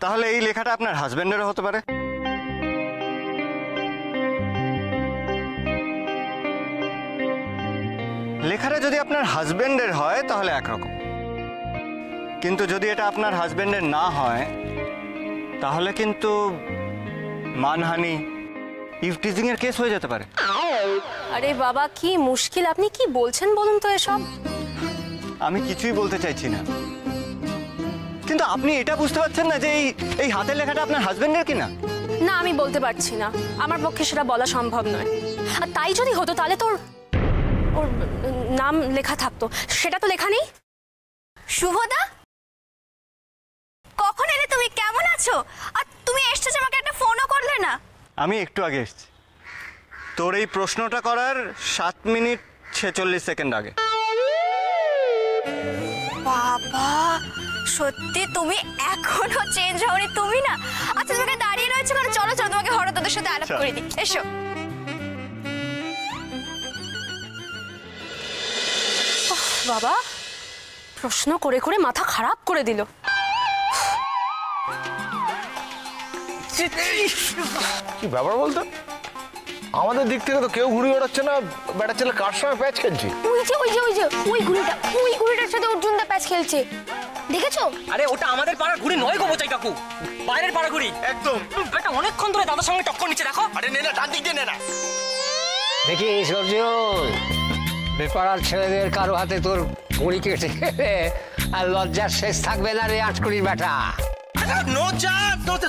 তাহলে এই লেখাটা আপনার হাজবেন্ডেরও হতে পারে। লেখাটা যদি আপনার হাজবেন্ডের হয় তাহলে একরকম, কিন্তু যদি এটা আপনার হাজবেন্ডের না হয় তাহলে কিন্তু মানহানি, ইভটিজিং এর কেস হয়ে যেতে পারে। আরে বাবা কি মুশকিল, আপনি কি বলছেন বলুন তো এসব? আমি কিছুই বলতে চাইছি না, কিন্তু আপনি এটা বুঝতে পারছেন না যে এই হাতের লেখাটা আপনার হাজবেন্ডের কিনা? না, আমি বলতে পারছি না, আমার পক্ষে সেটা বলা সম্ভব নয়। আর তাই যদি হতো তাহলে তোর ওর নাম লেখা থাকতো, সেটা তো লেখা নেই। শুভদা, কখন এলে তুমি? কেমন আছো? আর তুমি এসেছো, আমাকে একটা ফোনও করলে না। আমি একটু আগে এসেছি, তোর এই প্রশ্নটা করার 7 মিনিট 46 সেকেন্ড আগে। বাবা, সত্যি তুমি এখনো চেঞ্জ হওনি তুমি না? আচ্ছা তোমাকে দাঁড়িয়ে রয়েছে কেন? চলো চলো, তোমাকে হরদাদের সাথে আলাপ করে দিই, এসো। বাবা প্রশ্ন করে করে মাথা খারাপ করে দিল। কি ব্যাপার বলতো? আমাদের দিক থেকে তো কেউ ঘুড়ি ওড়াচ্ছে না, বেটা ছেলে কার সঙ্গে প্যাচ খেলছি? ওই ঘুড়িটার সাথে অর্জুনদা প্যাচ খেলছে, দেখেছো? আরে ওটা আমাদের পাড়ার ঘুড়ি নয় গো বোচাই কাকু, বাইরের পাড়া ঘুড়ি। একদম বেটা অনেকক্ষণ ধরে দাদার সঙ্গে টক্কর নিচ্ছে, দেখো। আরে নে না, ডান দিক দিয়ে নে না। দেখিস অর্জুন, বেপাড়ার ছেলেদের কারো হাতে তোর ঘুড়ি কেটে গেলে আর লজ্জার শেষ থাকবে না রে আটকুড়ির বেটা।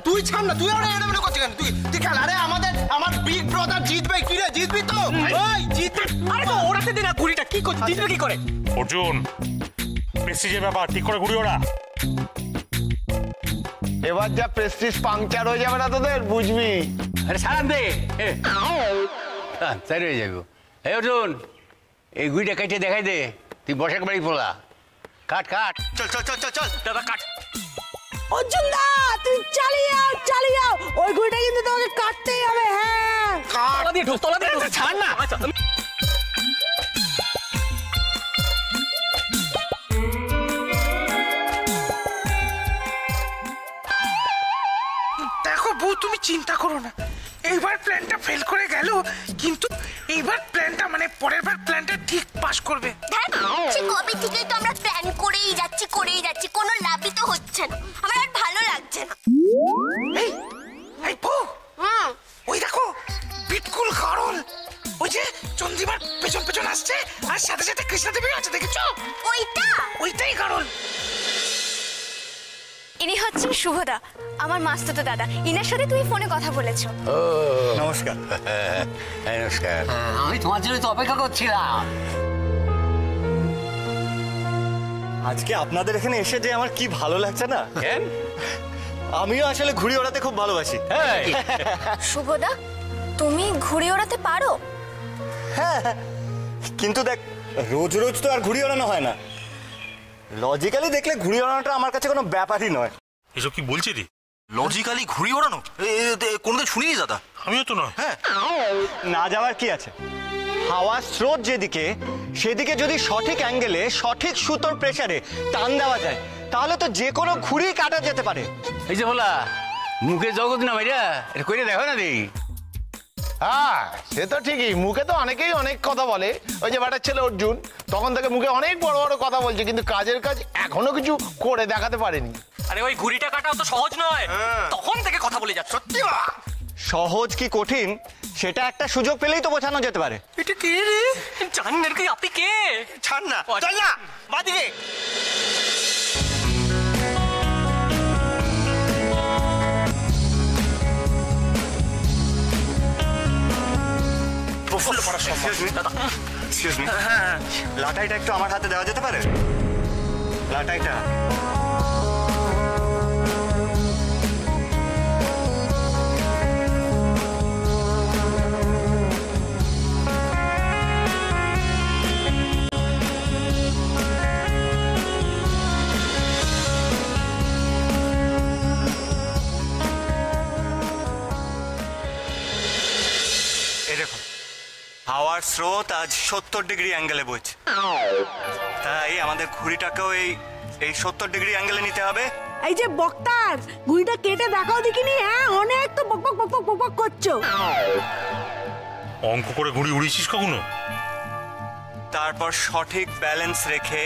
তুই ছাড় না, তুই ওরা এনে করছিস কেন? তুই খেল। আরে আমার বিগ ব্রাদার জিতবে। কি রে, জিতবি তো? ওই জিতবে। আরে তো ওড়াতে দে না ঘুড়িটা, কি করছিস? জিতবে কি করে? অর্জুন, প্রেস্টিজের ব্যাপার, ঠিক করে ঘুরি ওরা। এবার যা প্রেস্টিজ পাংচার হয়ে যাবে না তোদের, বুঝবি? আরে সারান দে, তাই রয়ে যাবো। হে অর্জুন, এই ঘুড়িটা কেটে দেখাই দে, তুই বসাক বাড়ি পোলা। কাট কাট, চল চল চল চল চল দাদা কাট। অর্জুন দা, তুমি চালিয়ে যাও, ওই ঘুড়িটা কিন্তু তোমাকে কাটতেই হবে। হ্যাঁ, তলা দিয়ে ঢোক, তলা দিয়ে ঢোক। ছাড় না। আচ্ছা দেখো বউ, তুমি চিন্তা করো না, এইবার প্ল্যানটা ফেল করে গেল, কিন্তু এইবার প্ল্যানটা মানে পরের বার প্ল্যানটা ঠিক পাস করবে। সে কবে থেকেই তো আমরা প্ল্যান করেই যাচ্ছি, কোনো লাভই তো হচ্ছে না। আমার আর ভালো লাগছে না। এই বউ, ওই দেখো বিটকুল গাড়ল, ওই যে চন্দ্রিমার পেছন পেছন আসছে, আর সাথে সাথে কৃষ্ণা দেবী আছে, দেখেছো? ওইটাই গাড়ল। ইনি হচ্ছেন শুভদা, আমার মাস্তুতো দাদা। ইনার সাথে তুমি ফোনে কথা বলেছো। নমস্কার। নমস্কার। আমি তোমার জন্য তো অপেক্ষা করছিলাম। আজকে আপনাদের এখানে এসে যে আমার কি ভালো লাগছে না। কেন? আমিও আসলে ঘুড়ি ওড়াতে খুব ভালোবাসি। শুভদা, তুমি ঘুড়ি ওড়াতে পারো? হ্যাঁ, কিন্তু দেখ, রোজ রোজ তো আর ঘুড়ি ওড়ানো হয় না। লজিক্যালি দেখলে ঘুড়ি ওড়ানোটা আমার কাছে কোনো ব্যাপারই নয়। এসব কি বলছি রে? লজিক্যালি ঘুড়ি ওড়ানো কোনোদিন শুনিনি দাদা। আমিও তো নয়। হ্যাঁ, না যাওয়ার কি আছে? হাওয়ার স্রোত যেদিকে, সেদিকে যদি সঠিক অ্যাঙ্গেলে সঠিক সুতোর প্রেসারে টান দেওয়া যায় তাহলে তো যে কোনো ঘুড়ি কাটা যেতে পারে। এই যে বলা মুখে জগৎ না ভাইরা, এটা কইরে দেখো না দেখি। হ্যাঁ সে তো ঠিকই, মুখে তো অনেকেই অনেক কথা বলে। ওই যে বেটার ছেলে অর্জুন, তখন থেকে মুখে অনেক বড় বড় কথা বলছে, কিন্তু কাজের কাজ এখনো কিছু করে দেখাতে পারেনি। আরে ওই ঘুড়িটা কাটা তো সহজ নয়, তখন থেকে কথা বলে যাচ্ছে। সত্যি সহজ কি কঠিন সেটা একটা সুযোগ পেলেই তো বোঝানো যেতে পারে। এটা কে রে? জানি না, আপনি কে? ছাড় না, চল না বাদিকে। প্রফুল্ল পড়ার সম্মান। এক্সকিউজ মি, লাটাইটা একটু আমার হাতে দেওয়া যেতে পারে? লাটাইটা। হাওয়ার স্রোত আজ 70 ডিগ্রি অ্যাঙ্গেলে বইছে, তাই আমাদের ঘুড়িটাকেও এই 70 ডিগ্রি অ্যাঙ্গেলে নিতে হবে। এই যে বক্তার ঘুড়িটা কেটে দেখাও দেখিনি। হ্যাঁ, অনেক তো বক বক বক বক বক বক করছো। অঙ্ক করে ঘুড়ি উড়িয়েছিস কখনো? তারপর সঠিক ব্যালেন্স রেখে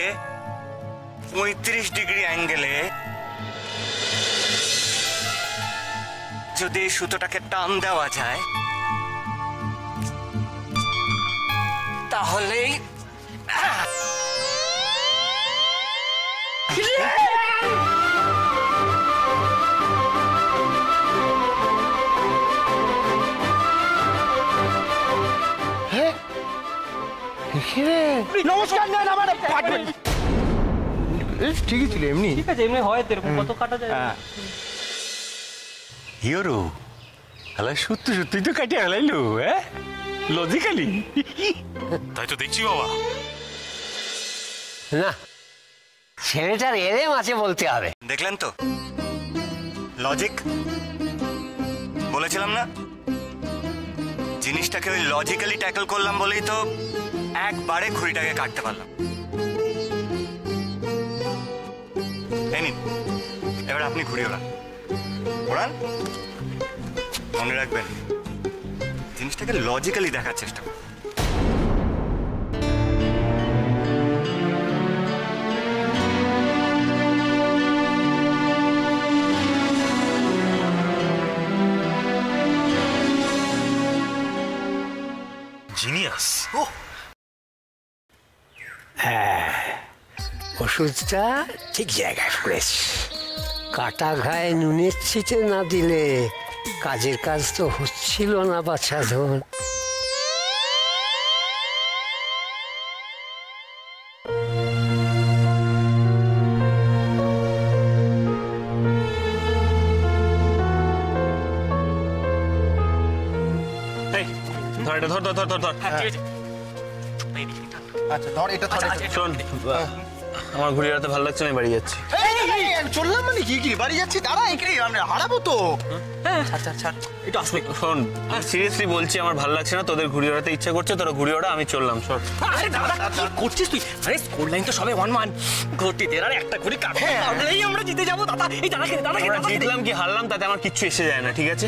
35 ডিগ্রি অ্যাঙ্গেলে যদি সুতোটাকে টান দেওয়া যায় তাহলেই নমস্কার। না না মানে ঠিকই ছিল এমনি। ঠিক আছে, এমনি হয় তো, এরকম কত কাটা যায়। হিরো হ্যালো, সত্যি সত্যি তো কাটিয়ে হালাইলো। হ্যাঁ, লজিক্যালি। তাই তো দেখছি বাবা। না, ছেলেটার এলেম আছে বলতে হবে। দেখলেন তো লজিক, বলেছিলাম না জিনিসটাকে ওই লজিক্যালি ট্যাকল করলাম বলেই তো একবারে ঘুড়িটাকে কাটতে পারলাম। এই নিন, এবার আপনি ঘুড়ি ওড়ান। ওড়ান, মনে রাখবেন জিনিসটাকে লজিক্যালি দেখার চেষ্টা করুন। জিনিয়াস। ওষুধটা ঠিক জায়গায় পড়েছে। কাটা ঘায়ে নুনের ছিটে না দিলে কাজের কাজ তো হচ্ছিল না বাছাধন। এই, ধর এটা, ধর ধর ধর ধর ধর। হ্যাঁ, ঠিক আছে। আচ্ছা ধর এটা ধর। শোন, আমার ঘুড়ি উড়াতে ভালো লাগছে না, বাড়ি যাচ্ছি। চললাম মানে কি কি বাড়ি যাচ্ছি, দাঁড়া এখানে আমরা হারাবো তো। আচ্ছা আচ্ছা, একটু আসবে। শোন, সিরিয়াসলি বলছি, আমার ভালো লাগছে না, তোদের ঘুড়ি ওড়াতে ইচ্ছা করছে, তোরা ঘুড়ি ওড়া, আমি চললাম। সর। আরে দাদা, কি করছিস তুই? আরে স্কোর লাইন তো সবে 1-1, ঘটিদের আর একটা ঘুড়ি কাটতে পারলেই আমরা জিতে যাবো দাদা। এই দাদা খেলে, দাদা খেলে, দাদা খেলে। জিতলাম কি হারলাম তাতে আমার কিচ্ছু এসে যায় না, ঠিক আছে?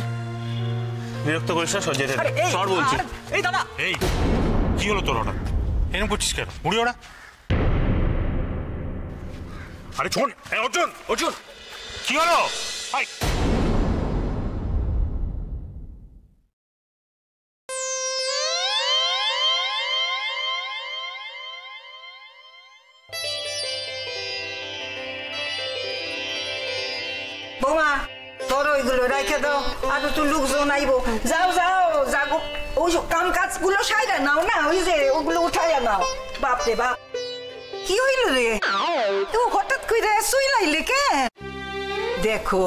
বিরক্ত করিস না, সর যেতে দে। সর বলছি। এই দাদা, এই কি হলো তোর হঠাৎ এরকম করছিস কেন? ঘুড়ি ওড়া। আরে শোন, অর্জুন অর্জুন, কি হলো? হাই, বৌমা, তোর ওইগুলো রেখে দাও, আর তো লোকজন আইবো। যাও যাও যাগো, ওই কাম কাজ গুলো সাইরা নাও না, ওই যে ওগুলো উঠাইয়া নাও। বাপরে বাপ, কি হইল রে? তো হঠাৎ করে শুইলাইলে কেন? দেখো,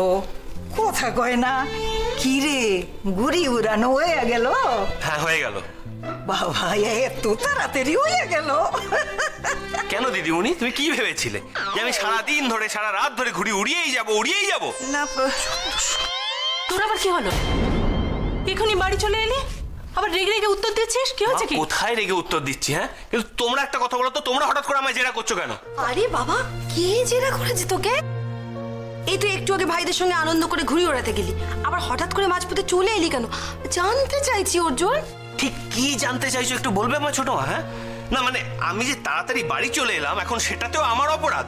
কথা কয় না কি রে, ঘুড়ি উড়ানো হয়ে গেল? হ্যাঁ, হয়ে গেল। বাবা, এত তাড়াতাড়ি হয়ে গেল? কেন দিদিমণি, তুমি কি ভেবেছিলে যে আমি সারাদিন ধরে সারা রাত ধরে ঘুড়ি উড়িয়েই যাবো? না, তোর আবার কি হলো? এখনই বাড়ি চলে এলি, আবার রেগে রেগে উত্তর দিচ্ছিস, কি হচ্ছে কি? কোথায় রেগে উত্তর দিচ্ছি? হ্যাঁ, কিন্তু তোমরা একটা কথা বলো তো, তোমরা হঠাৎ করে আমায় জেরা করছো কেন? আরে বাবা, কে জেরা করেছে তোকে? এই তো একটু আগে ভাইদের সঙ্গে আনন্দ করে ঘুড়ি ওড়াতে গেলি, আবার হঠাৎ করে মাঝপথে চলে এলি কেন? জানতে চাইছি অর্জুন। ঠিক কি জানতে চাইছো একটু বলবে আমার ছোট মা? হ্যাঁ, না মানে আমি যে তাড়াতাড়ি বাড়ি চলে এলাম, এখন সেটাতেও আমার অপরাধ?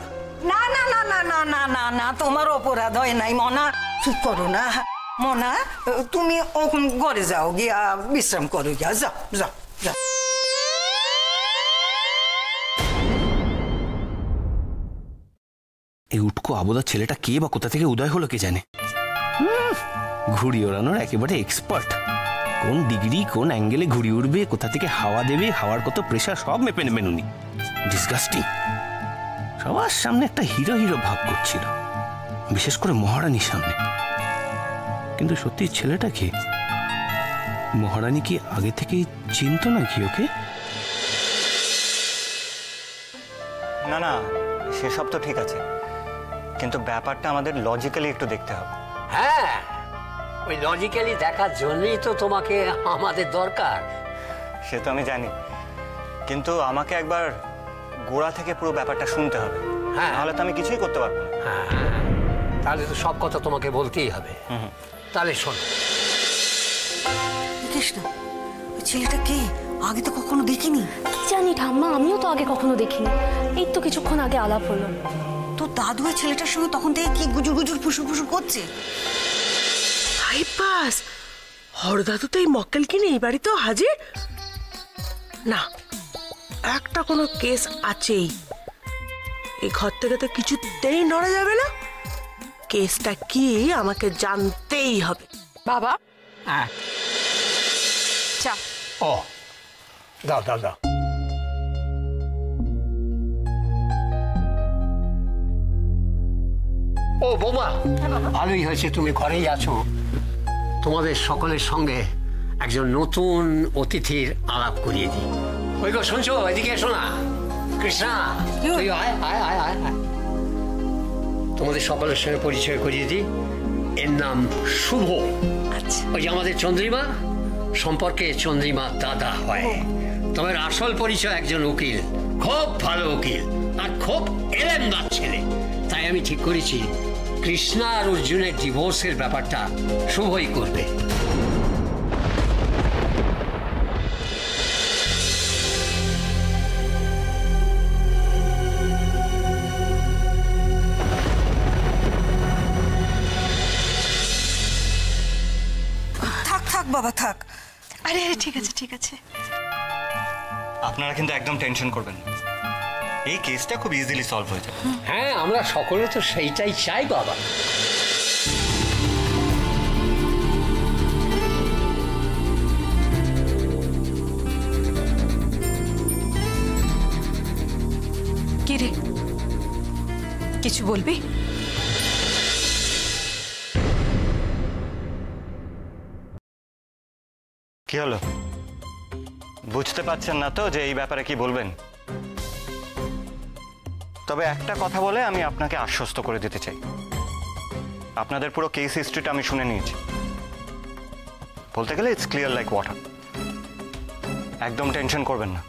না না না না না না না না, তোমার অপরাধ হয় নাই মনা। চুপ করো না মনা, তুমি ওখান ঘরে যাও, গিয়া বিশ্রাম করো, গিয়া যাও যাও যাও। এই উটকো আবোদা ছেলেটা কে বা কোথা থেকে উদয় হলো কে জানে। ঘুড়ি ওড়ানোর একেবারে এক্সপার্ট। কোন ডিগ্রি কোন অ্যাঙ্গেলে ঘুড়ি উড়বে, কোথা থেকে হাওয়া দেবে, হাওয়ার কত প্রেশার সব মেপে নেবেন উনি। ডিসগাস্টিং। সবার সামনে একটা হিরো হিরো ভাব করছিল, বিশেষ করে মহারানীর সামনে। কিন্তু সত্যি ছেলেটা কে? মহারানী কি আগে থেকেই চিনত নাকি ওকে? না না, সেসব তো ঠিক আছে, কিন্তু ব্যাপারটা আমাদের লজিক্যালি একটু দেখতে হবে। হ্যাঁ, ওই লজিক্যালি দেখার জন্যই তো তোমাকে আমাদের দরকার। সে তো আমি জানি, কিন্তু আমাকে একবার গোড়া থেকে পুরো ব্যাপারটা শুনতে হবে, হ্যাঁ। নাহলে তো আমি কিছুই করতে পারবো না। হ্যাঁ, তাহলে তো সব কথা তোমাকে বলতেই হবে। তাহলে শোনো। দেখিস না ওই ছেলেটা কে, আগে তো কখনো দেখিনি। কি জানি ঠাম্মা, আমিও তো আগে কখনো দেখিনি, এই তো কিছুক্ষণ আগে আলাপ হলো। তো দাদু ওই ছেলেটার সঙ্গে তখন থেকে কি গুজুর গুজুর ফুসুর ফুসুর করছে? হাই পাস, হরদাদু তো এই মক্কেলকে নিয়ে এই বাড়িতেও হাজির না, একটা কোনো কেস আছেই। এই ঘর থেকে তো কিছুতেই নড়া যাবে না, কেসটা কি আমাকে জানতেই হবে। বাবা হ্যাঁ, চা। ও দাও দাও দাও। ও বৌমা, ভালোই হয়েছে তুমি ঘরেই আছো। তোমাদের সকলের সঙ্গে একজন নতুন অতিথির আলাপ করিয়ে দিই। ওই গো শুনছো, এদিকে এসো না। কৃষ্ণা, তুই আয় আয় আয় আয় আয়। তোমাদের সকলের সঙ্গে পরিচয় করিয়ে দিই। এর নাম শুভ। আচ্ছা, ওই যে আমাদের চন্দ্রিমা, সম্পর্কে চন্দ্রিমা দাদা হয়। তোমার আসল পরিচয় একজন উকিল, খুব ভালো উকিল আর খুব এলেমদার ছেলে। তাই আমি ঠিক করেছি কৃষ্ণা আর অর্জুনের ডিভোর্সের ব্যাপারটা শুভই করবে। থাক থাক বাবা থাক। আরে ঠিক আছে ঠিক আছে। আপনারা কিন্তু একদম টেনশন করবেন না, এই কেসটা খুব ইজিলি সলভ হয়ে যাবে। হ্যাঁ, আমরা সকলে তো সেইটাই চাই বাবা। কি রে, কিছু বলবি? কি হলো, বুঝতে পারছেন না তো যে এই ব্যাপারে কি বলবেন? তবে একটা কথা বলে আমি আপনাকে আশ্বস্ত করে দিতে চাই, আপনাদের পুরো কেস হিস্ট্রিটা আমি শুনে নিয়েছি। বলতে গেলে ইটস ক্লিয়ার লাইক ওয়াটার। একদম টেনশন করবেন না,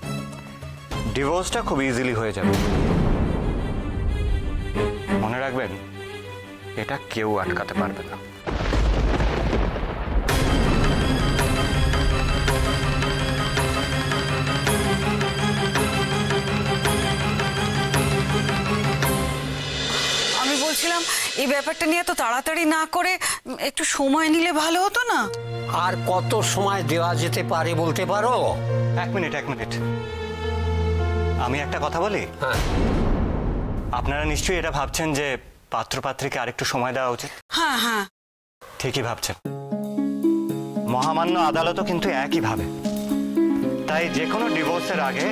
ডিভোর্সটা খুব ইজিলি হয়ে যাবে। মনে রাখবেন, এটা কেউ আটকাতে পারবে না। আমি বলছিলাম এই ব্যাপারটা নিয়ে তো তাড়াতাড়ি না করে একটু সময় নিলে ভালো হতো না? আর কত সময় দেওয়া যেতে পারে বলতে পারো? এক মিনিট। আমি একটা কথা বলি। হ্যাঁ। আপনারা নিশ্চয়ই এটা ভাবছেন যে পাত্রপাত্রীকে আরেকটু সময় দেওয়া উচিত। হ্যাঁ হ্যাঁ, ঠিকই ভাবছেন, মহামান্য আদালতও কিন্তু একই ভাবে। তাই যে কোনো ডিভোর্সের আগে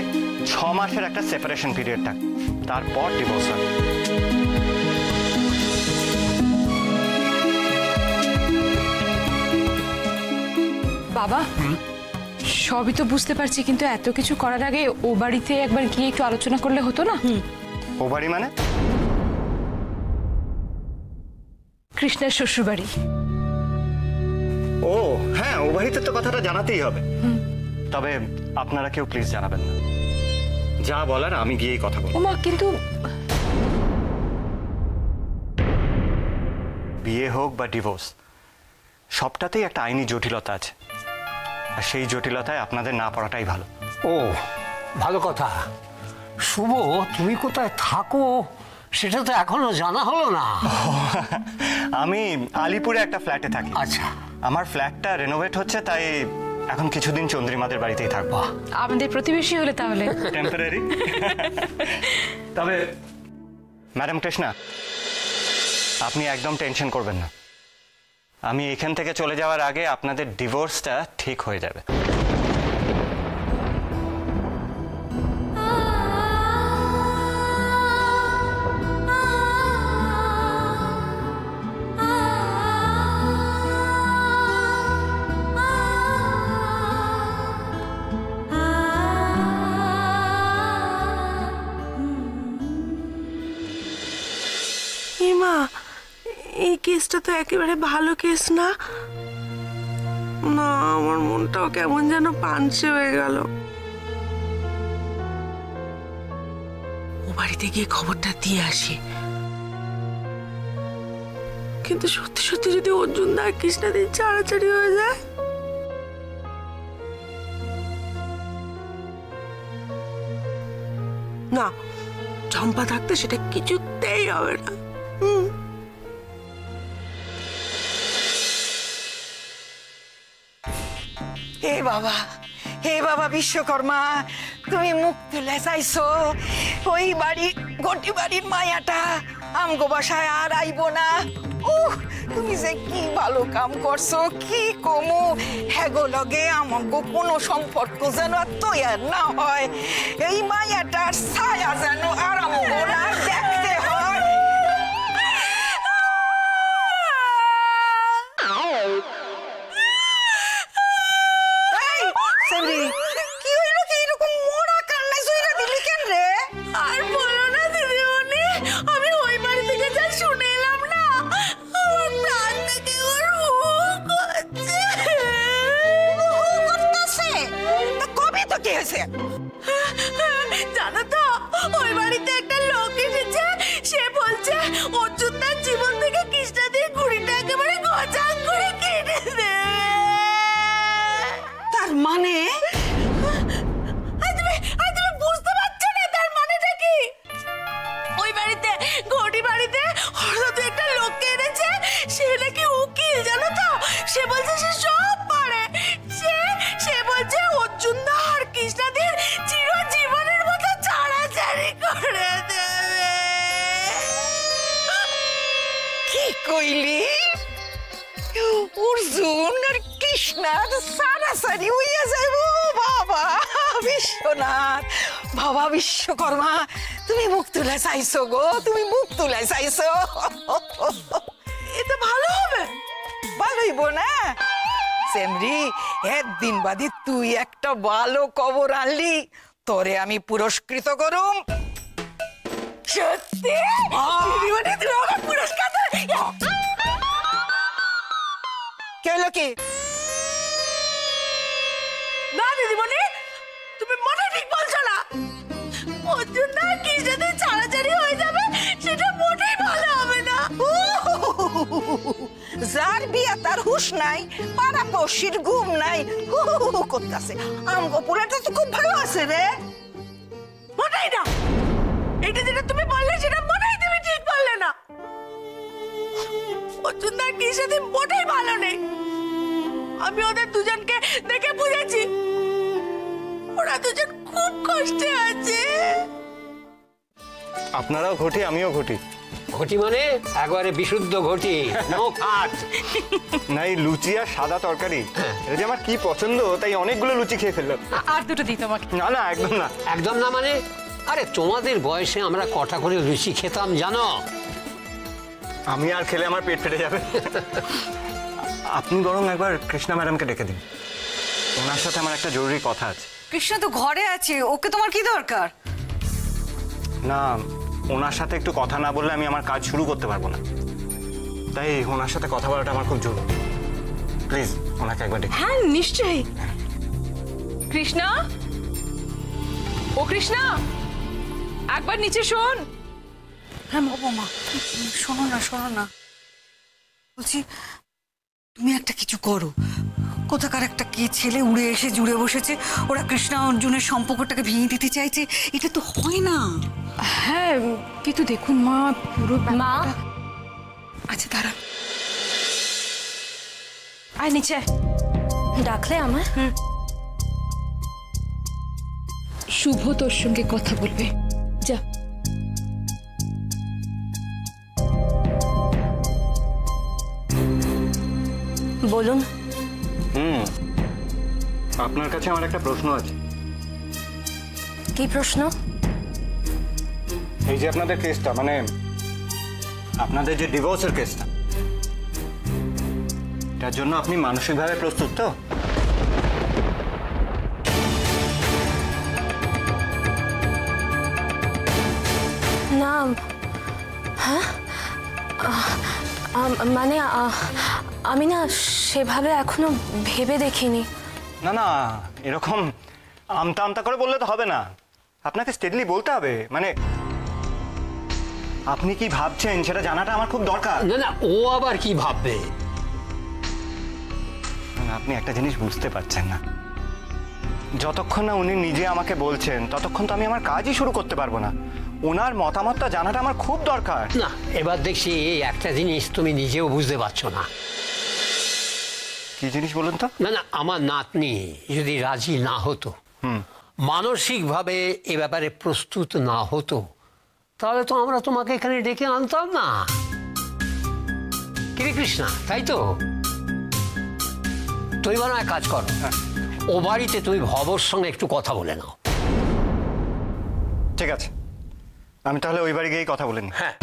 6 মাসের একটা সেপারেশন পিরিয়ড থাকে, তারপর ডিভোর্স হয়। বাবা, সবই তো বুঝতে পারছি, কিন্তু এত কিছু করার আগে ও বাড়িতে একবার গিয়ে একটু আলোচনা করলে হতো না? ও বাড়ি মানে? কৃষ্ণের শ্বশুর বাড়ি। ও হ্যাঁ, ও বাড়িতে তো কথাটা জানাতেই হবে। তবে আপনারা কেউ প্লিজ জানাবেন না, যা বলার আমি গিয়েই কথা বলবো। ওমা, কিন্তু বিয়ে হোক বা ডিভোর্স, সবটাতেই একটা আইনি জটিলতা আছে, আর সেই জটিলতায় আপনাদের না পড়াটাই ভালো। ও ভালো কথা। শুভ, তুমি কোথায় থাকো সেটা তো এখনো জানা হলো না। আমি আলিপুরে একটা ফ্ল্যাটে থাকি। আচ্ছা। আমার ফ্ল্যাটটা রেনোভেট হচ্ছে, তাই এখন কিছুদিন চন্দ্রিমাদের বাড়িতেই থাকবো। আমাদের প্রতিবেশী হলে তাহলে। টেম্পোরারি। তবে ম্যাডাম কৃষ্ণা, আপনি একদম টেনশন করবেন না, আমি এখান থেকে চলে যাওয়ার আগে আপনাদের ডিভোর্সটা ঠিক হয়ে যাবে। মা, এই কেসটা তো একেবারে ভালো কেস না। না, আমার মনটাও কেমন যেন পাঞ্চে হয়ে গেল। ও বাড়িতে গিয়ে খবরটা দিয়ে আসি। কিন্তু সত্যি সত্যি যদি অর্জুন দা কৃষ্ণাদি ছাড়াছাড়ি হয়ে যায়, না চম্পা থাকতে সেটা কিছুতেই হবে না। হে বাবা বিশ্বকর্মা, তুমি মুখ তুলে চাইছো ওই বাড়ি গটি বাড়ির মায়াটা আমগো বাসায় আর আইবো না। তুমি যে কি ভালো কাম করছো, কি কমু হেগো লগে আমগো কোনো সম্পর্ক যেন আর তৈয়ার না হয়, এই মায়াটার ছায়া যেন আর আমগো না দেখতে হয়। কি হইলো, কি এরকম মোড়া কান্নায় জুইরা দিলি কেন রে? আর বলো না দিদিমণি, আমি ওই বাড়ি থেকে যা শুনে এলাম না, আমার প্রাণ থেকে ওর করতেছে। তা কবে তো কি হয়েছে? জানো তো, ওই বাড়িতে একটা লোক এসেছে, সে বলছে অর্জুন তার জীবন থেকে কৃষ্ণাদির ঘুড়িটা একেবারে গজাং করে কেটে দেবে। তার মানে তুমি বুঝতে পারছো না তার মানেটা কি? ওই বাড়িতে ঘটি বাড়িতে হঠাৎ একটা লোককে এনেছে, সে নাকি উকিল, জানো তো? সে বলছে সে সব পারে, সে বলছে অর্জুন দা আর কৃষ্ণাদির চিরজীবনের মতো ছাড়াছাড়ি করে দেবে। কি কইলি? অর্জুন আর কৃষ্ণার সারাসারি হইয়া যাইব? বাবা বিশ্বনাথ, বাবা বিশ্বকর্মা, তুমি মুখ তুলে চাইছো গো, তুমি মুখ তুলে চাইছো। এটা ভালো হবে? ভালো হইব না? সেমরি, একদিন বাদে তুই একটা ভালো খবর আনলি, তোরে আমি পুরস্কৃত করুম। সত্যি? দিদিমণি, তুমি আমাকে পুরস্কার দেবে? কে হলো কি? না দিদিমণি, তুমি মোটেই ঠিক বলছো না। অর্জুন দা কৃষ্ণাদি ছাড়াছাড়ি হয়ে যাবে, সেটা মোটেই ভালো হবে না। যার বিয়া তার হুশ নাই, পাড়া পড়শির ঘুম নাই, হু হু হু করতেছে। আমগো পোলাটা তো খুব ভালো আছে রে। মোটেই না, এটা যেটা তুমি বললে সেটা মোটেই তুমি ঠিক বললে না। অর্জুন দা কৃষ্ণাদি মোটেই ভালো নেই। আমি ওদের দুজনকে দেখে বুঝেছি, ওরা দুজন খুব কষ্টে আছে। আপনারাও ঘটি, আমিও ঘটি। ঘটি মানে একবারে বিশুদ্ধ ঘটি, নো কাট। না, এই লুচি আর সাদা তরকারি এটা যে আমার কি পছন্দ, তাই অনেকগুলো লুচি খেয়ে ফেললাম। আর দুটো দিই তোমাকে। না না, একদম না। একদম না মানে? আরে তোমাদের বয়সে আমরা কটা করে লুচি খেতাম জানো? আমি আর খেলে আমার পেট ফেটে যাবে। আপনি বরং একবার কৃষ্ণা ম্যাডামকে ডেকে দিন, ওনার সাথে আমার একটা জরুরি কথা আছে। কৃষ্ণা তো ঘরে আছে, ওকে তোমার কি দরকার? না, ওনার সাথে একটু কথা না বললে আমি আমার কাজ শুরু করতে পারবো না, তাই ওনার সাথে কথা বলাটা আমার খুব জরুরি। প্লিজ ওনাকে একবার ডেকে। হ্যাঁ নিশ্চয়ই। কৃষ্ণা, ও কৃষ্ণা, একবার নিচে শোন। হ্যাঁ বাবা, মা শোনো না, বলছি তুমি একটা কিছু করো। কোথাকার একটা কে ছেলে উড়ে এসে জুড়ে বসেছে, ওরা কৃষ্ণা অর্জুনের সম্পর্কটাকে ভেঙে দিতে চাইছে। এটা তো হয় না। হ্যাঁ কিন্তু দেখুন মা, পুরো মা, আচ্ছা দাঁড়া, আয় নিচে আয়। ডাকলে আমার? শুভ তোর সঙ্গে কথা বলবে, যা। বলুন। আপনার কাছে আমার একটা প্রশ্ন আছে। কি প্রশ্ন? এই যে আপনাদের কেসটা, মানে আপনাদের যে ডিভোর্সের কেসটা, তার জন্য আপনি মানসিকভাবে প্রস্তুত তো? না, হ্যাঁ, মানে আমি না সেভাবে এখনো ভেবে দেখিনি। না না, এরকম আমতা আমতা করে বললে তো হবে না, আপনাকে স্টেডলি বলতে হবে। মানে আপনি কি ভাবছেন সেটা জানাটা আমার খুব দরকার। না না, ও আবার কি ভাববে? আপনি একটা জিনিস বুঝতে পারছেন না, যতক্ষণ না উনি নিজে আমাকে বলছেন ততক্ষণ তো আমি আমার কাজই শুরু করতে পারবো না। ওনার মতামতটা জানাটা আমার খুব দরকার। না, এবার দেখছি এই একটা জিনিস তুমি নিজেও বুঝতে পারছো না। কি জিনিস বলুন তো? না না, আমার নাতনি যদি রাজি না হতো, মানসিকভাবে এ ব্যাপারে প্রস্তুত না হতো, তাহলে তো আমরা তোমাকে এখানে ডেকে আনতাম না। কিরে কৃষ্ণা, তাই তো? তুই বানা এক কাজ করো, ও বাড়িতে তুমি ভবর সঙ্গে একটু কথা বলে নাও। ঠিক আছে, আমি তাহলে ওই বাড়ি গিয়েই কথা বলে নিই। হ্যাঁ।